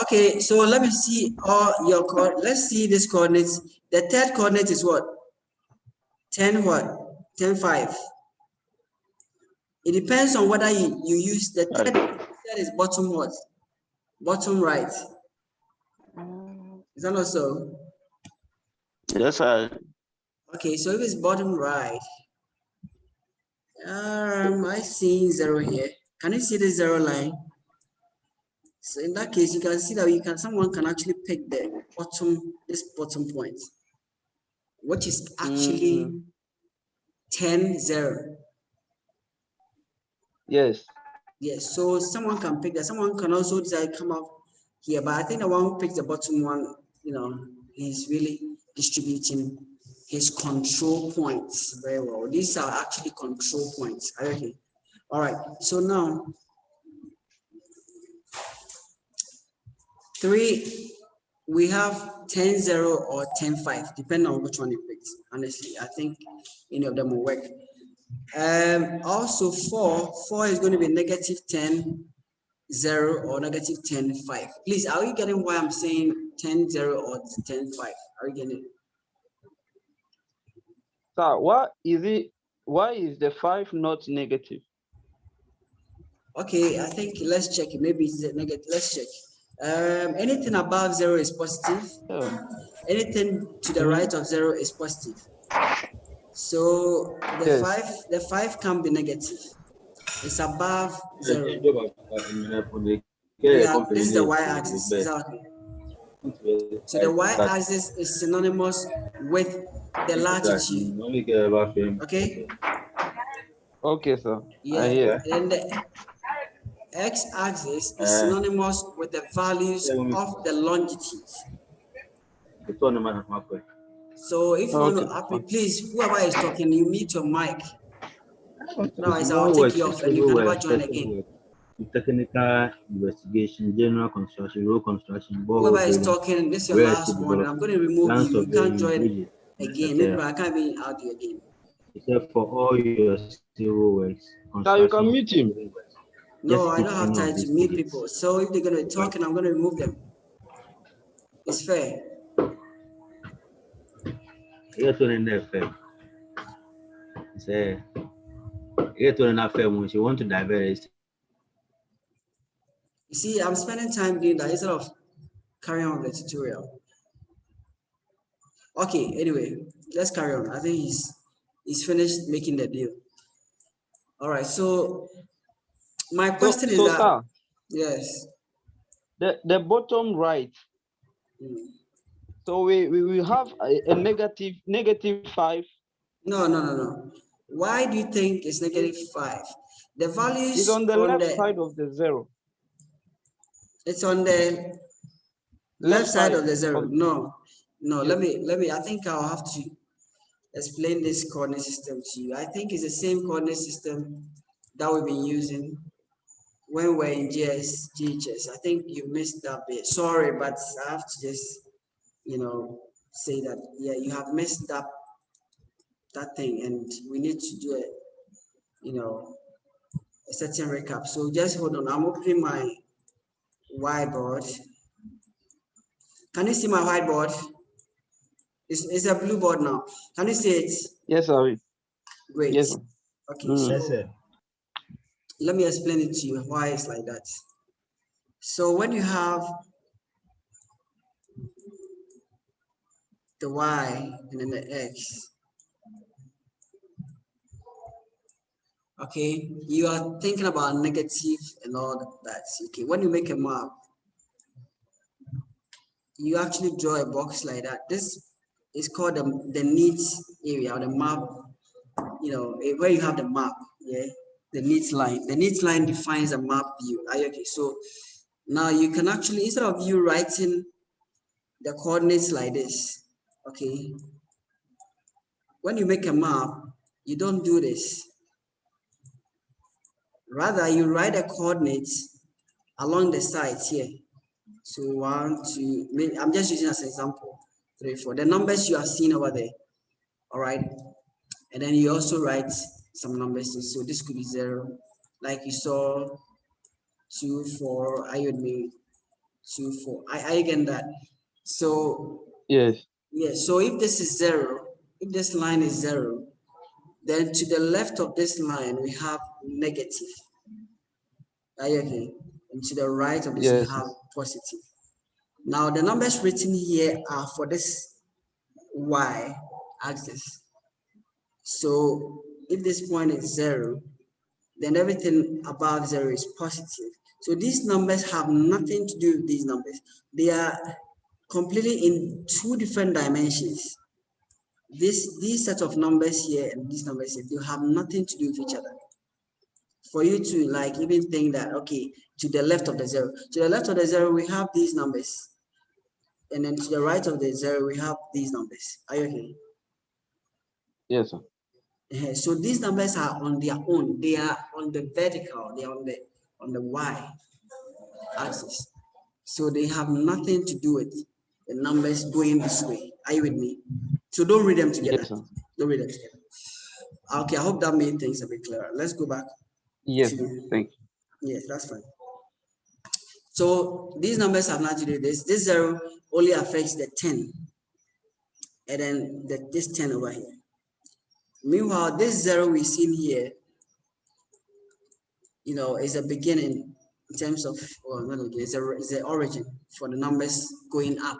Okay, so let me see all your let's see these coordinates. The third coordinate is what? 10 what? 10, 5. It depends on whether you use the third is bottom what? Bottom right. Is that not so? Yes, sir. Okay, so if it's bottom right, I see 0 here. Can you see the 0 line? So in that case, you can see that someone can actually pick the bottom, this bottom point, which is actually 10, 0. Yes. Yes, so someone can pick that. Someone can also decide come up here, but I think the one who picks the bottom one, he's really distributing his control points very well. These are actually control points. Okay. All right. So now 3, we have 10, 0 or 10, 5, depending on which one you picked. Honestly, I think any of them will work. Also 4 is going to be negative 10, 0 or negative 10, 5. Please, are you getting why I'm saying 10, 0 or 10, 5? Are you getting it? Sir, why is the 5 not negative? Okay, I think let's check it. Maybe it's negative. Let's check. Anything above 0 is positive. Oh. Anything to the right of 0 is positive. So the Yes. the 5 can be negative. It's above 0. Yeah, this is the y-axis. Exactly. So the y-axis is synonymous with the latitude. Okay. Okay, sir. Yeah. I hear. And the x-axis is synonymous with the values of the longitude. So if you want to, please, whoever is talking, you mute your mic. Otherwise, I'll take you off and you can never join again. Technical investigation, general construction, road construction, Whoever is talking, this is your last one, and I'm going to remove you. You can't join again. Maybe I can't be out you again. Except for all your civil works, Sir, you can mute him. No, I don't have time to mute people. So if they're going to be talking, I'm going to remove them. It's fair. You want to divert. You see, I'm spending time doing that instead of carrying on the tutorial. Okay, anyway, let's carry on. I think he's finished making the deal. All right, so my question is that, sir, yes. The bottom right. So we have a negative 5. No. Why do you think it's negative 5? The values is on the left side of the 0. It's on the left side of the 0. No. Yes. Let me. I think I'll have to explain this coordinate system to you. I think it's the same coordinate system that we've been using when we're in GHS. I think you missed that bit. Sorry, but I have to just, say that, yeah, you have missed that thing, and we need to do a certain recap. So just hold on. I'm opening my whiteboard. Can you see my whiteboard? It's a blue board now. Can you see it? Yes, sir. Great. Yes. Okay, so let me explain it to you why it's like that. So when you have the y and then the x, okay, you are thinking about negative and all that. Okay, when you make a map, you actually draw a box like that. This is called the neat area or the map, where you have the map, yeah, the neat line. The neat line defines a map view. Okay, so now you can actually, instead of you writing the coordinates like this, okay, when you make a map, you don't do this. Rather, you write the coordinates along the sides here. So 1, 2, I'm just using as an example, 3, 4. The numbers you are seeing over there, all right? And then you also write some numbers. So this could be 0, like you saw, 2, 4, are you with me? 2, 4. I get that. So Yes. yeah, so if this is 0, if this line is 0, then to the left of this line we have negative. Are you okay? And to the right of this we Yes. have positive. Now the numbers written here are for this y axis. So if this point is 0, then everything above 0 is positive. So these numbers have nothing to do with these numbers. They are completely in two different dimensions. These set of numbers here and these numbers here, they have nothing to do with each other. For you to like even think that, okay, to the left of the 0, to the left of the 0, we have these numbers. And then to the right of the 0, we have these numbers. Are you okay? Yes, sir. So these numbers are on their own. They are on the vertical. They are on the y axis. So they have nothing to do with the numbers going this way. Are you with me? So don't read them together. Yes, sir. Don't read them together. Okay, I hope that made things a bit clearer. Let's go back. Yes, thank you. Yes, that's fine. So these numbers have nothing to do with this. This 0 only affects the 10. And then this 10 over here. Meanwhile, this 0 we see here, is a beginning in terms of, well, not again, it's the origin for the numbers going up.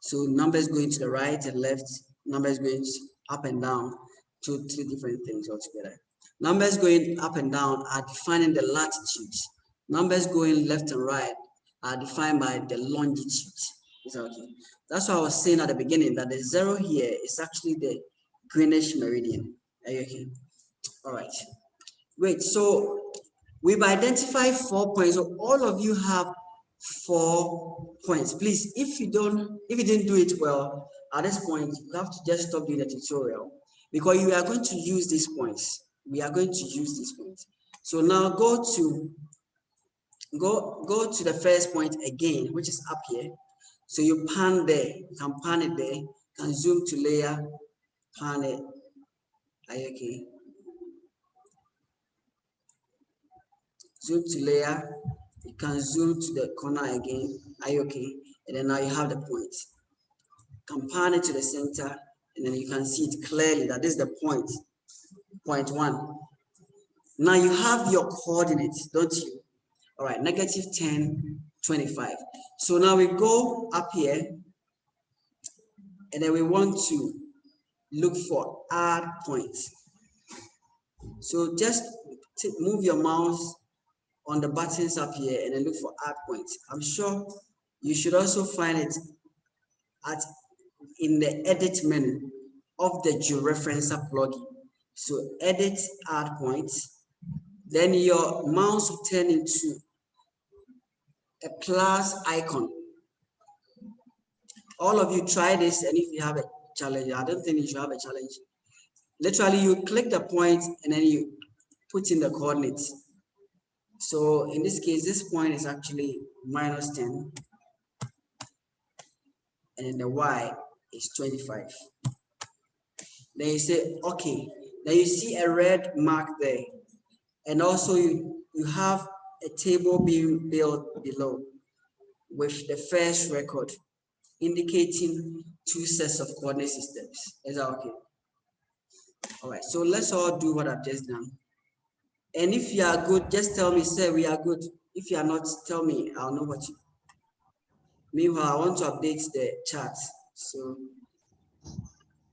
So numbers going to the right and left, numbers going up and down, two different things altogether. Numbers going up and down are defining the latitudes. Numbers going left and right are defined by the longitude. Is that okay? That's what I was saying at the beginning, that the 0 here is actually the Greenwich meridian. Are you okay? All right. Great. So we've identified 4 points. So all of you have 4 points. Please, if you didn't do it well at this point, you have to just stop doing the tutorial, because you are going to use these points. We are going to use these points. So now go to the first point again, which is up here. So you pan there, you can pan it there, you can zoom to layer, pan it. Are you okay? Zoom to layer, you can zoom to the corner again. Are you okay? And then now you have the point. You can pan it to the center, and then you can see it clearly that this is the point, point 1. Now you have your coordinates, don't you? All right, -10, 25. So now we go up here, and then we want to look for add points. So just move your mouse on the buttons up here and then look for add points. I'm sure you should also find it in the edit menu of the Georeferencing plugin. So edit, add points. Then your mouse will turn into a plus icon. All of you try this, and if you have a challenge, I don't think you should have a challenge. Literally, you click the point and then you put in the coordinates. So in this case, this point is actually -10, and then the y is 25. Then you say, okay. Then you see a red mark there, and also you have a table being built below with the first record indicating 2 sets of coordinate systems. Is that okay? All right, so let's all do what I've just done. And if you are good, just tell me, say we are good. If you are not, tell me, I'll know what you. Meanwhile, I want to update the chart. So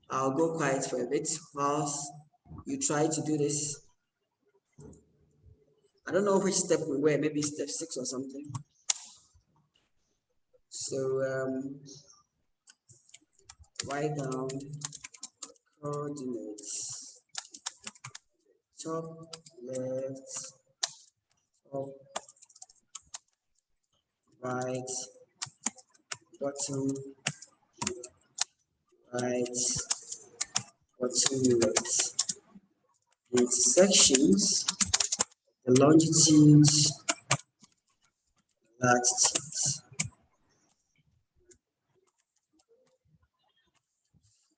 I'll go quiet for a bit whilst you try to do this. I don't know which step we were, maybe step 6 or something. So write down coordinates. Top, left, top, right, bottom, right, bottom, left. Intersections, the longitudes, latitudes.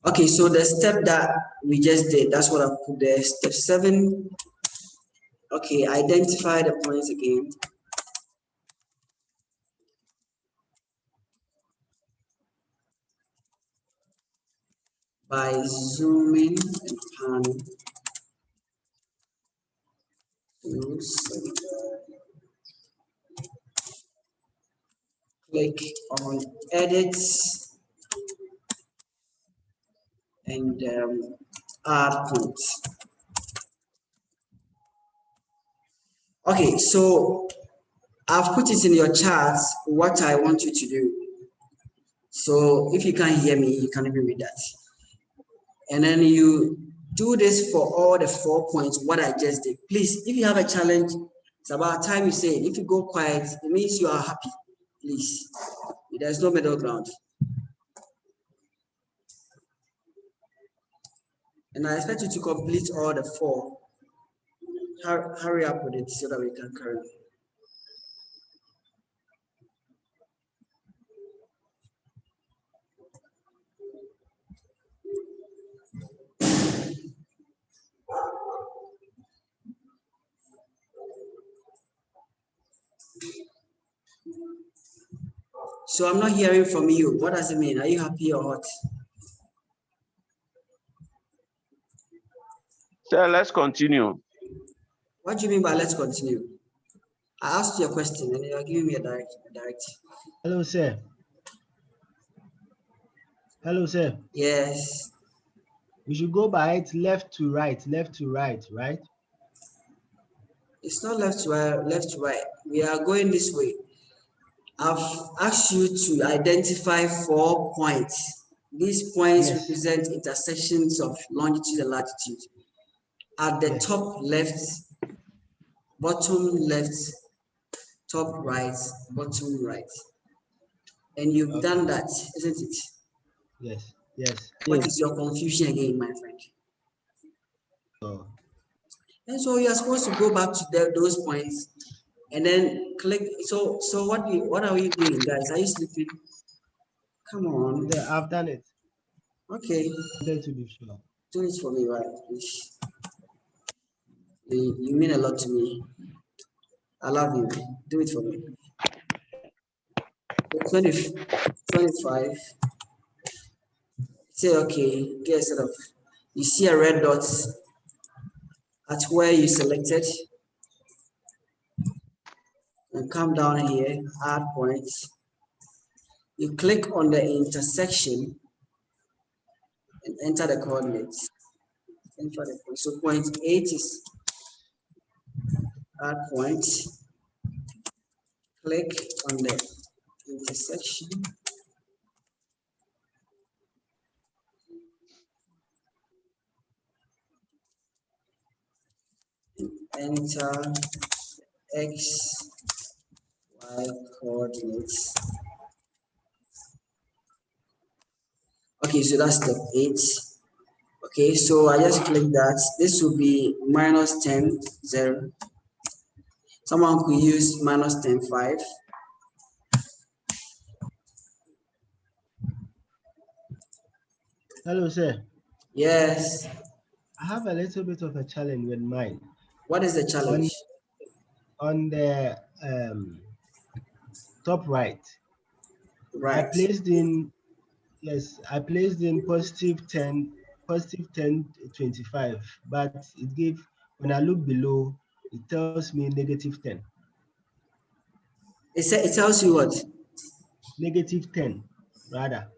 Okay, so the step that we just did, that's what I put there. Step 7. Okay, identify the points again. by zooming and panning to center. Click on edit and add points. Okay, so I've put it in your charts what I want you to do. So if you can't hear me, you can even read that. And then you do this for all the 4 points, what I just did. Please, if you have a challenge, it's about time you say it. If you go quiet, it means you are happy. Please, there's no middle ground. And I expect you to complete all the 4. Hurry up with it so that we can carry on. So I'm not hearing from you. What does it mean? Are you happy or what? So let's continue. What do you mean by let's continue? I asked you a question and you are giving me a direct. Hello, sir. Hello, sir. Yes. We should go by it left to right, right? It's not left to right, left to right. We are going this way. I've asked you to identify 4 points. These points Yes. represent intersections of longitude and latitude. At the Yes. top left, bottom left, top right, bottom right. And you've done that, isn't it? Yes. Yes. What is your confusion again, my friend? Oh. And so you're supposed to go back to those points and then click. So what are we doing, guys? Are you sleeping? Come on. Yeah, I've done it. Okay. To be sure. Do it for me, right? Please. You mean a lot to me. I love you. Do it for me. 25. Say okay. Get set up. You see a red dot at where you selected. And come down here, add points. You click on the intersection and enter the coordinates. Enter the point. So point 8 is add point. Click on the intersection. And enter X, Y coordinates. Okay, so that's step 8. Okay, so I just click that. This will be -10, 0. Someone could use -10, 5. Hello, sir. Yes. I have a little bit of a challenge with mine. What is the challenge? On the top right. Right. I placed in +10, +10, 25, but it gave, when I look below, it tells me -10. It tells you what? -10, rather.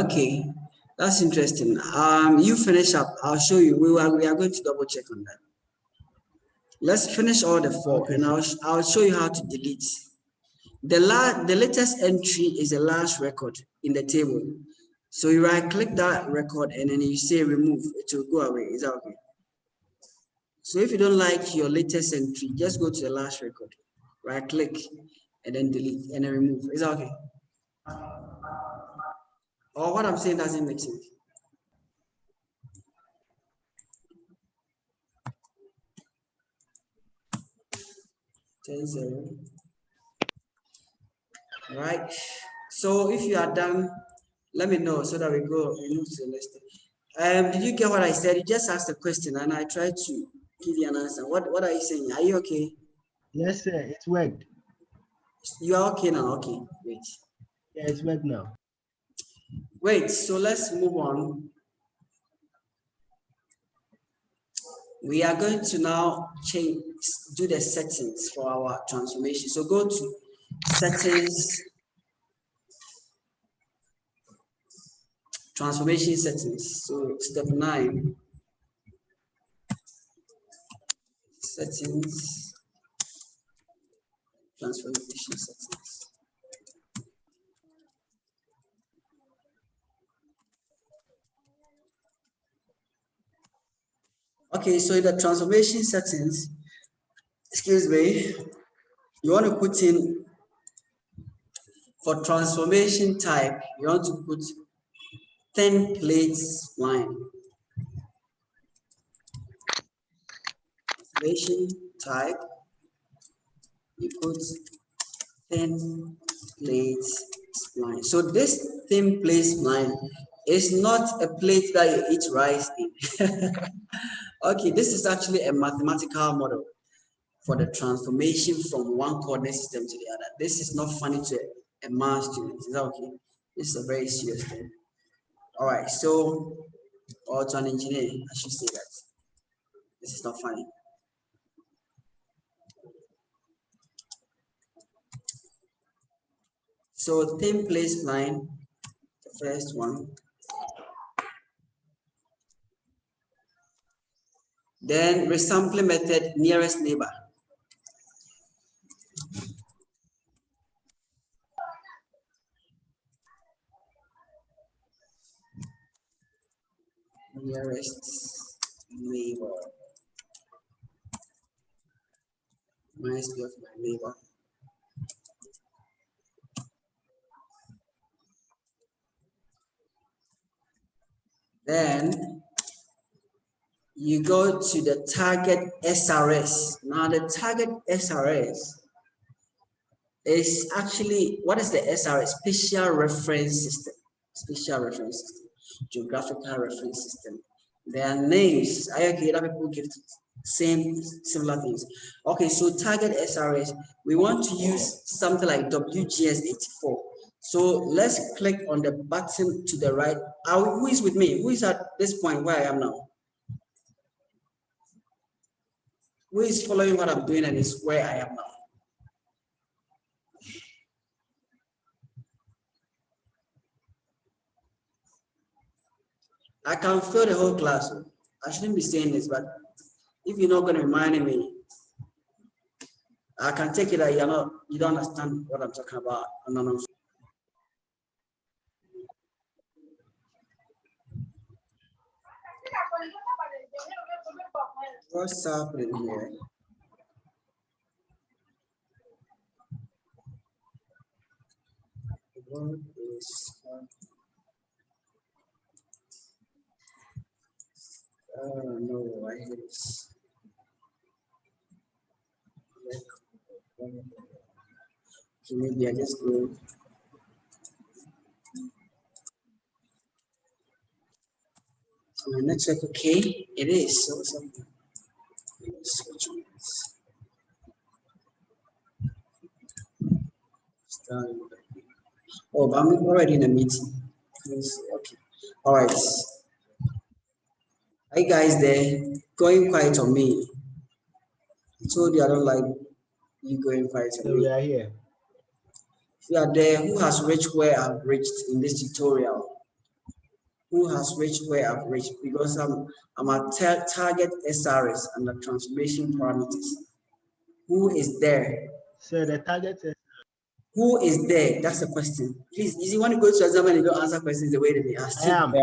Okay, that's interesting. You finish up. I'll show you. We are going to double check on that. Let's finish all the 4, Okay, and I'll show you how to delete. The latest entry is the last record in the table. So you right click that record and then you say remove. It will go away. Is that okay? So if you don't like your latest entry, just go to the last record. Right click and then delete and then remove. Is that okay? Or what I'm saying doesn't make sense. All right. So if you are done, let me know so that we move to the next step. Did you get what I said? You just asked a question and I tried to give you an answer. What are you saying? Are you okay? Yes, sir. It worked. You are okay now. Okay, wait. Yeah, it's worked now. Wait, so let's move on. We are going to now do the settings for our transformation. So go to settings, transformation settings. So step 9, settings, transformation settings. Okay, so in the transformation settings, excuse me, you want to put in, for transformation type, you want to put thin plate spline. Transformation type, you put thin plate spline. So this thin plate spline is not a plate that you eat rice in. Okay, this is actually a mathematical model for the transformation from one coordinate system to the other. This is not funny to a math student. Is that okay? This is a very serious thing. All right, so, or to an engineer, I should say that. This is not funny. So thin plate spline, the first one. Then resampling method, nearest neighbor. Nearest neighbor. Reminds me of my neighbor. Then you go to the target SRS. Now the target SRS is actually, what is the SRS? Spatial reference system. Spatial reference system. Geographical reference system. There are names. I agree that people give similar things. Okay, so target SRS, we want to use something like WGS 84. So let's click on the button to the right. Who is with me? Who is at this point where I am now? Who is following what I'm doing and is where I am now? I can feel the whole class. I shouldn't be saying this, but if you're not going to remind me, I can take it that you don't understand what I'm talking about. What's happening here? What is no, I hate this. Okay, maybe I just go. So my network, okay, it is. So something. Oh, but I'm already in a meeting. Okay. All right. Hi guys there, going quiet on me. I told you I don't like you going quiet on So me. we are here. If you are there, who has reached where I've reached in this tutorial? Who has reached where I've reached? Because I'm at target SRS and the transformation parameters. Who is there? So the target is. Who is there? That's the question. Please, you want to go to exam and you don't answer questions the way that they asked I you. am.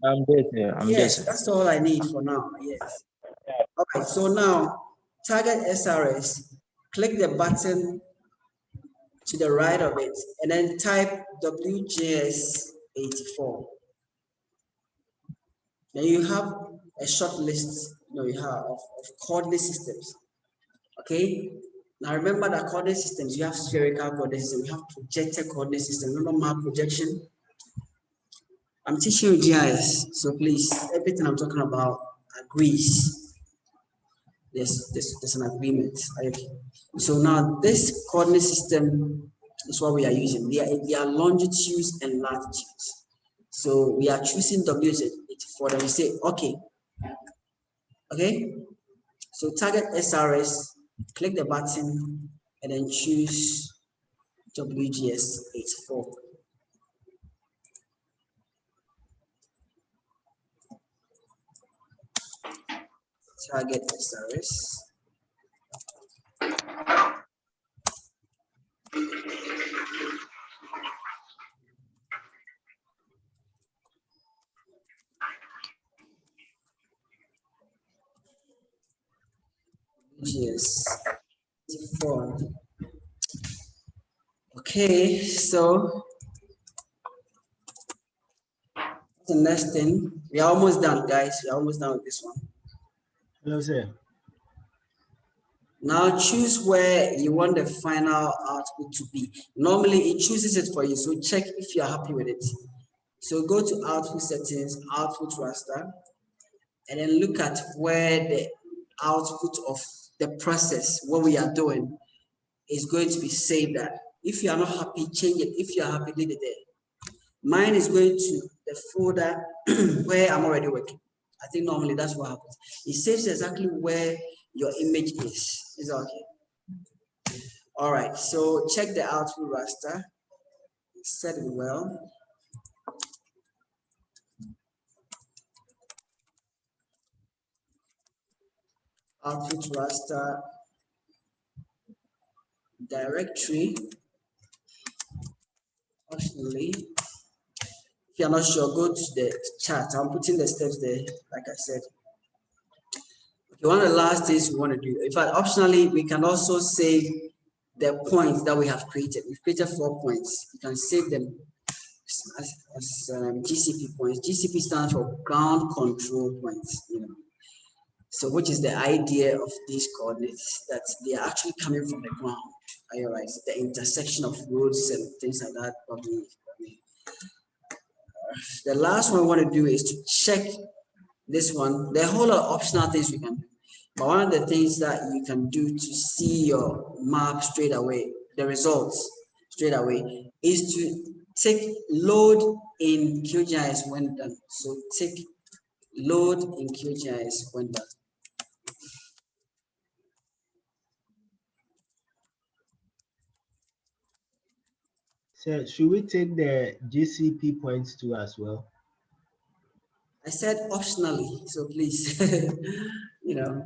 I'm there. Yes, that's all I need for now. Yes. All right. So now, target SRS. Click the button to the right of it, and then type WGS 84. Then you have a short list. You have of coordinate systems. Okay. Now remember that coordinate systems, you have spherical coordinate systems, you have projected coordinate systems, remember map projection? I'm teaching you GIS, so please, everything I'm talking about agrees. There's an agreement. Okay. So now this coordinate system is what we are using. They are longitudes and latitudes. So we are choosing W is 84, then we say okay. Okay, so target SRS, click the button, and then choose WGS 84. Target SRS. Yes, 84. Okay, so the next thing, we are almost done, guys. We are almost done with this one. Hello, sir. Now choose where you want the final output to be. Normally it chooses it for you, so check if you are happy with it. So go to output settings, output raster, and then look at where the output of the process, what we are doing, is going to be saved at. If you are not happy, change it. If you are happy, leave it there. Mine is going to the folder where I'm already working. I think normally that's what happens. It saves exactly where your image is. Is that okay? All right, so check the output raster. Set it well. Output raster directory. Optionally, if you're not sure, go to the chart. I'm putting the steps there, like I said. Okay, one of the last things we want to do, in fact, optionally, we can also save the points that we have created. We've created 4 points. You can save them as GCP points. GCP stands for ground control points, you know. So which is the idea of these coordinates, that they are actually coming from the ground. Are you right? The intersection of roads and things like that. Probably. The last one we want to do is to check this one. There are a whole lot of optional things we can do. But one of the things that you can do to see your map straight away, the results straight away, is to take load in QGIS when done. So take load in QGIS when done. So should we take the GCP points too as well? I said optionally, so please, you know.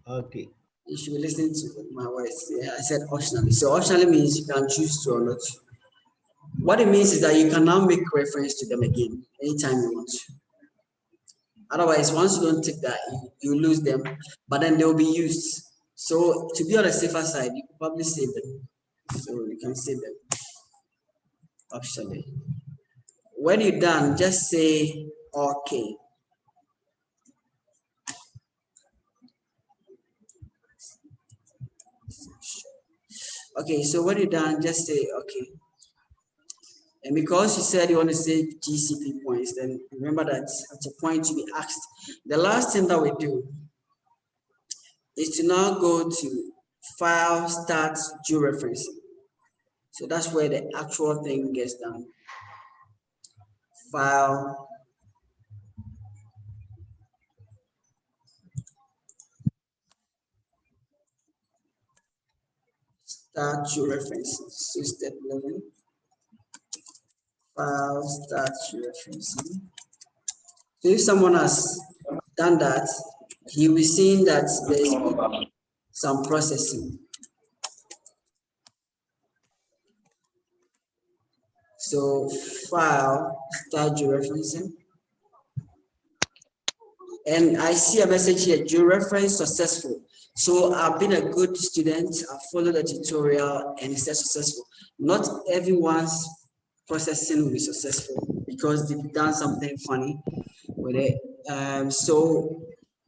Okay. You should be listening to my words. Yeah, I said optionally. So optionally means you can choose to or not to. What it means is that you can now make reference to them again anytime you want to. Otherwise, once you don't take that, you lose them, but then they'll be used. So to be on the safer side, you can probably save them. So you can save them optionally. When you're done, just say okay. Okay, so when you're done, just say okay. And because you said you want to save GCP points, then remember that at a point you be asked. The last thing that we do is to now go to File, Start Georeferencing. So that's where the actual thing gets done. File, Start Georeferencing. So step 11. File, Start Georeferencing. So if someone has done that, he will be seeing that there's some processing. So File, Start Georeferencing. And I see a message here, Georeference successful. So I've been a good student, I've followed the tutorial and it says successful. Not everyone's processing will be successful because they've done something funny with it.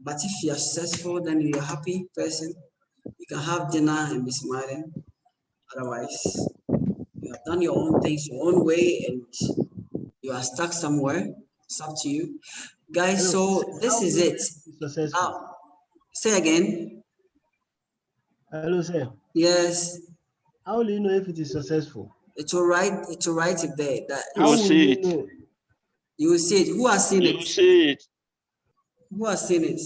But if you're successful, then you're a happy person. You can have dinner and be smiling. Otherwise, you have done your own things your own way and you are stuck somewhere. It's up to you. Guys, Hello, so this is it. Successful. Say again. Hello, sir. Yes. How do you know if it is successful? It will write it there. That You will see it. know? you will see it. Who has seen You it? will see it. Who has seen it?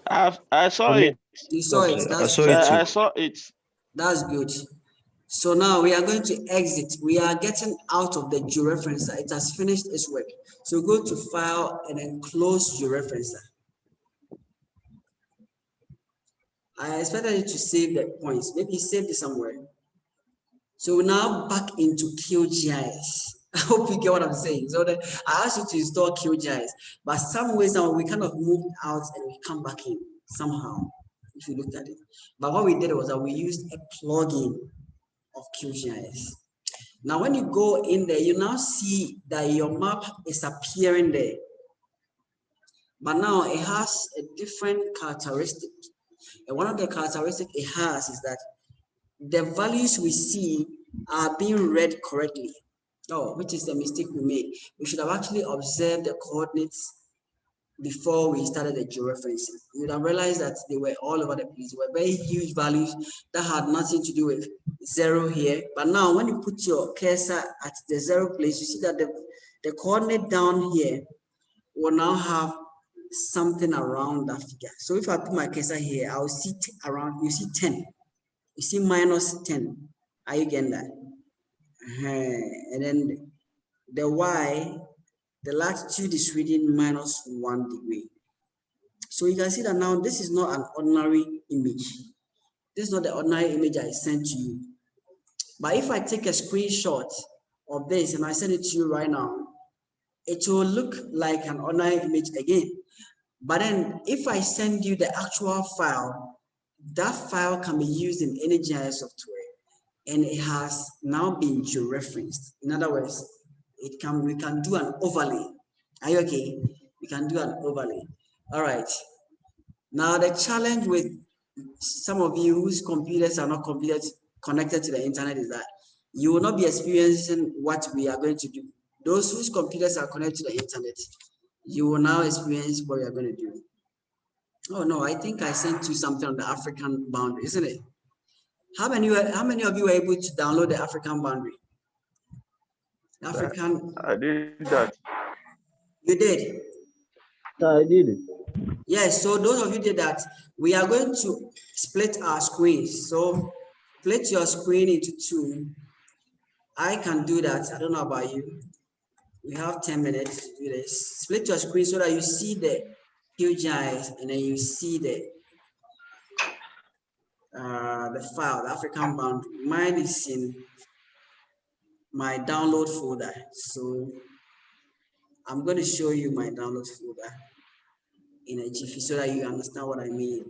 I saw Okay. it. You saw it. I That's saw it too. I saw it. That's good. So now we are going to exit. We are getting out of the georeferencer. It has finished its work. So go to File and then close georeferencer. I expected you to save the points. Maybe save it somewhere. So now back into QGIS. I hope you get what I'm saying. So I asked you to install QGIS, but some ways now we kind of moved out and we come back in somehow, if you looked at it. But what we did was that we used a plugin of QGIS. Now, when you go in there, you now see that your map is appearing there. But now it has a different characteristic. And one of the characteristics it has is that the values we see are being read correctly. Oh, which is the mistake we made. We should have actually observed the coordinates before we started the georeferencing. You would have realized that they were all over the place. They were very huge values that had nothing to do with zero here. But now when you put your cursor at the zero place, you see that the coordinate down here will now have something around that figure. So if I put my cursor here, I'll see around, you see 10. You see minus 10. Are you getting that? And then the y, the latitude is reading minus 1 degree. So you can see that now this is not an ordinary image. This is not the ordinary image I sent to you. But if I take a screenshot of this and I send it to you right now, it will look like an ordinary image again. But then if I send you the actual file, that file can be used in any GIS software and it has now been georeferenced. In other words, we can do an overlay. Are you okay? We can do an overlay. All right. Now the challenge with some of you whose computers are not connected to the internet is that you will not be experiencing what we are going to do. Those whose computers are connected to the internet, you will now experience what we are going to do. Oh no, I think I sent you something on the African boundary, isn't it? How many of you were able to download the African boundary? African. I did that. You did? I did it. Yes, so those of you did that, we are going to split our screens. So split your screen into two. I can do that. I don't know about you. We have 10 minutes to do this. Split your screen so that you see the QGIS and then you see the file, the African boundary. Mine is in my download folder. So I'm going to show you my download folder in a jiffy so that you understand what I mean.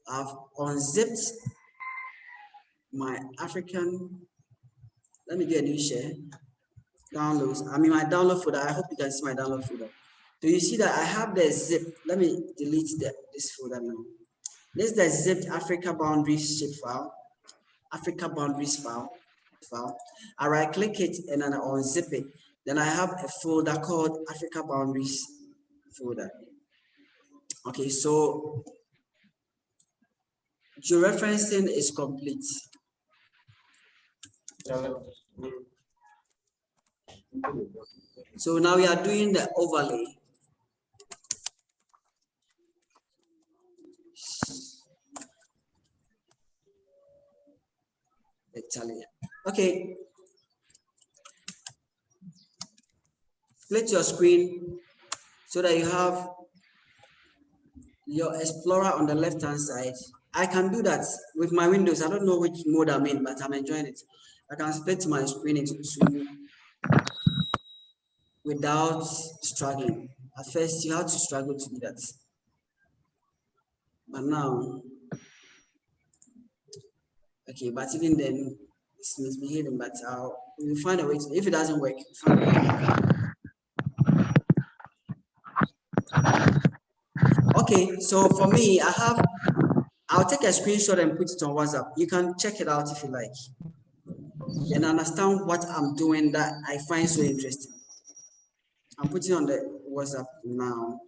I've unzipped my African. Let me do a new share. Downloads. I'm in my download folder. I hope you can see my download folder. So you see that I have the zip. Let me delete this folder now. This is the zipped Africa boundaries shape file, Africa boundaries file. I right click it and then I unzip it. Then I have a folder called Africa boundaries folder. Okay, so georeferencing is complete. So now we are doing the overlay. Italian. Okay. Split your screen so that you have your Explorer on the left-hand side. I can do that with my Windows. I don't know which mode I'm in, but I'm enjoying it. I can split my screen into two without struggling. At first, you have to struggle to do that. But now, okay, but even then, it's misbehaving, but we'll find a way to, if it doesn't work, we'll find a way. Okay, so for me, I'll take a screenshot and put it on WhatsApp. You can check it out if you like and understand what I'm doing that I find so interesting. I'm putting on the WhatsApp now.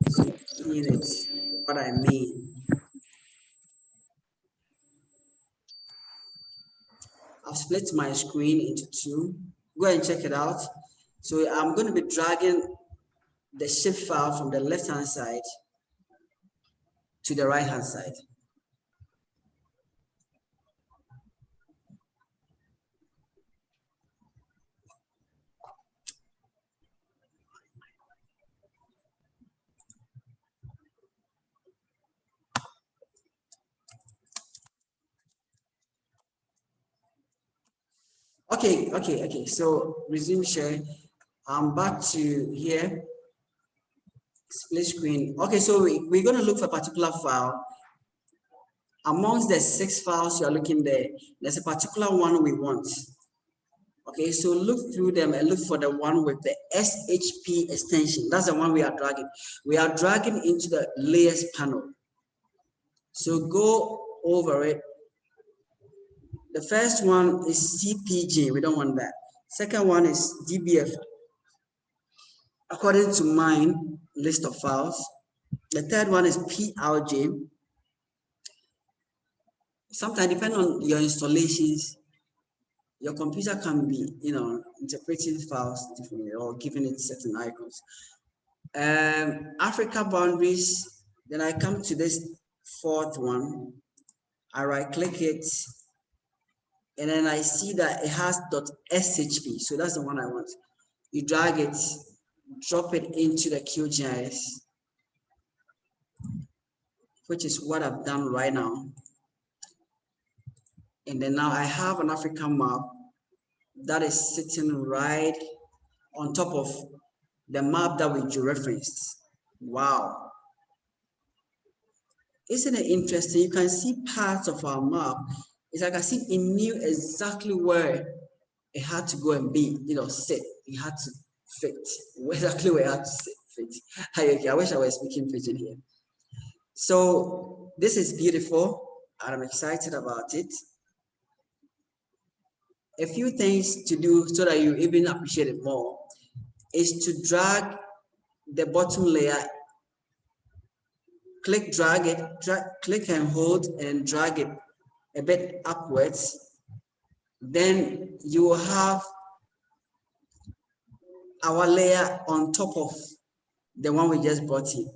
Seeing it, what I mean. I've split my screen into two. Go ahead and check it out. So I'm going to be dragging the shape file from the left-hand side to the right-hand side. Okay. So resume share. I'm back to here. Split screen. Okay, so we're going to look for a particular file. Amongst the 6 files you are looking there, there's a particular one we want. Okay, so look through them and look for the one with the SHP extension. That's the one we are dragging. We are dragging into the layers panel. So go over it. The first one is CPG. We don't want that. Second one is DBF. According to mine list of files. The third one is PLJ. Sometimes depending on your installations, your computer can be, interpreting files differently or giving it certain icons. Africa boundaries. Then I come to this fourth one. I right click it, and then I see that it has .shp. So that's the one I want. You drag it, drop it into the QGIS, which is what I've done right now. And then now I have an African map that is sitting right on top of the map that we georeferenced. Wow. Isn't it interesting? You can see parts of our map. It's like I see it knew exactly where it had to go and be, sit. It had to fit. Exactly where it had to fit. Okay, I wish I was speaking pidgin here. So this is beautiful, and I'm excited about it. A few things to do so that you even appreciate it more is to drag the bottom layer, drag it, click and hold and drag it a bit upwards. Then you will have our layer on top of the one we just brought in.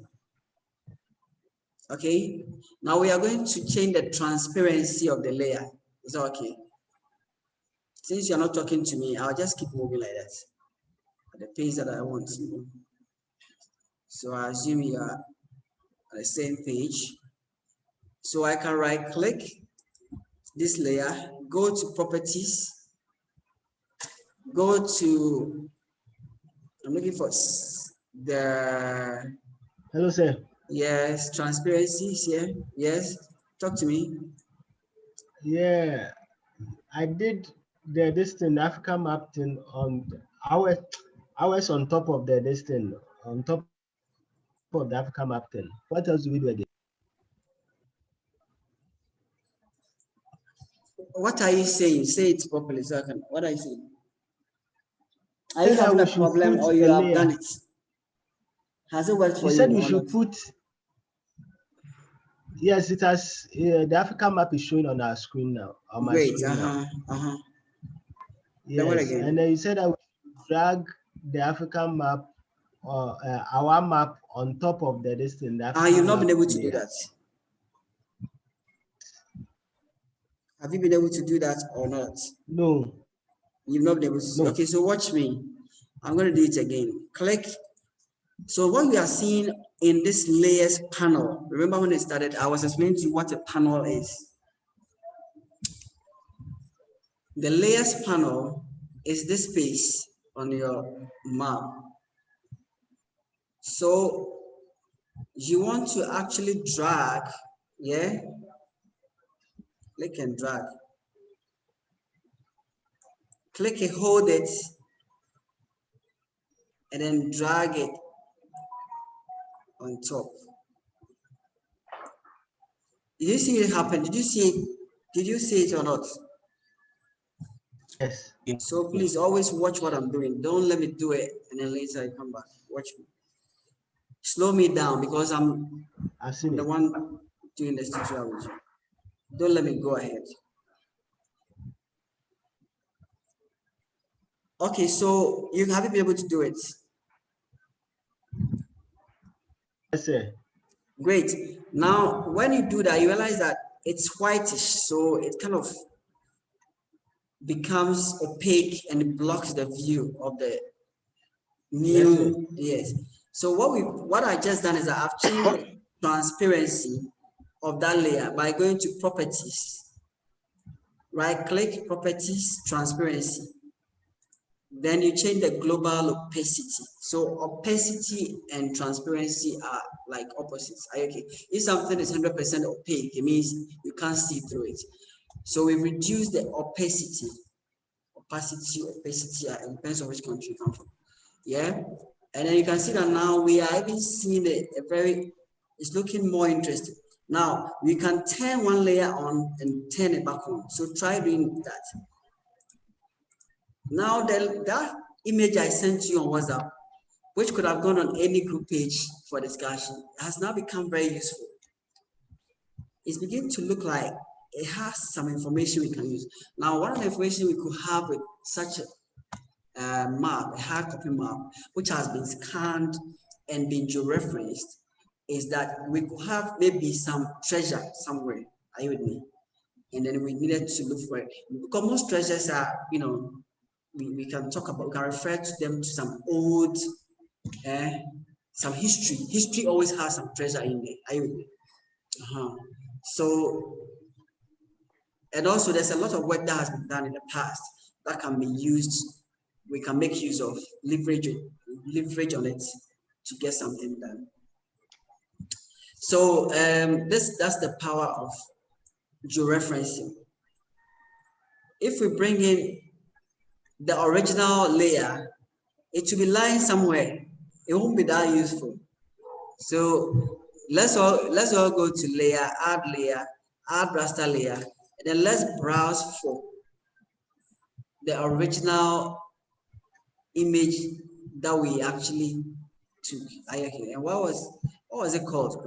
Okay, now we are going to change the transparency of the layer. Is that okay? Since you're not talking to me, I'll just keep moving like that at the pace that I want to. So I assume you are on the same page. So I can right click this layer, go to properties, go to, I'm looking for the, Hello, sir. yes, transparency here. Yes, talk to me. Yeah, I did this thing, African map thing on, I was on top of this thing, on top of the African map thing. What else do we do again? What are you saying? Say it properly so I can, what are you saying? Are you Said that having we a should problem put or you a have done layer. it? Has it worked for You you said we or should not? put, yes, it has, the African map is showing on our screen now, on my Great, screen now. Then what Yes, again? and then you said that we should drag the African map or our map on top of this thing. You've not been able to do that. Have you been able to do that or not? No. You've not been able to. No. Okay, so watch me. I'm going to do it again. Click. So what we are seeing in this layers panel, remember when it started, I was explaining to you what a panel is. The layers panel is this space on your map. So you want to actually drag, yeah? Click and drag. Click and hold it, and then drag it on top. Did you see it happen? Did you see it? Did you see it or not? Yes. So please always watch what I'm doing. Don't let me do it and then later I come back. Watch me. Slow me down because I'm the one doing this tutorial with you. Don't let me go ahead. Okay, so you have you been able to do it? Yes, sir. Great. Now, when you do that, you realize that it's whitish, so it kind of becomes opaque and it blocks the view of the new. Yes. So what I just done is that I've changed the transparency of that layer by going to properties. Right click, properties, transparency. Then you change the global opacity. So opacity and transparency are like opposites. Are you okay? If something is 100% opaque, it means you can't see through it. So we reduce the opacity. Opacity, it depends on which country you come from. Yeah. And then you can see that now we are even seeing it's looking more interesting. Now we can turn one layer on and turn it back on. So try doing that. Now that image I sent you on WhatsApp, which could have gone on any group page for discussion, has now become very useful. It's beginning to look like it has some information we can use. Now, one of the information we could have with such a map, a hard copy map, which has been scanned and been georeferenced, is that we could have maybe some treasure somewhere. Are you with me? And then we needed to look for it. Because most treasures are, we can talk about, we can refer to them to some old, some history. History always has some treasure in there. Are you with me? So, and also there's a lot of work that has been done in the past that can be used, we can make use of, leverage on it to get something done. So that's the power of georeferencing. If we bring in the original layer, it will be lying somewhere. It won't be that useful. So let's all go to layer, add raster layer, and then let's browse for the original image that we actually took. And what was it called?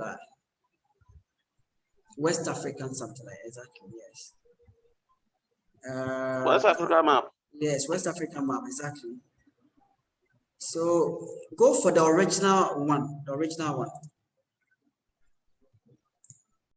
West African something like that. Exactly, yes. West Africa map. Yes, West African map, exactly. So go for the original one,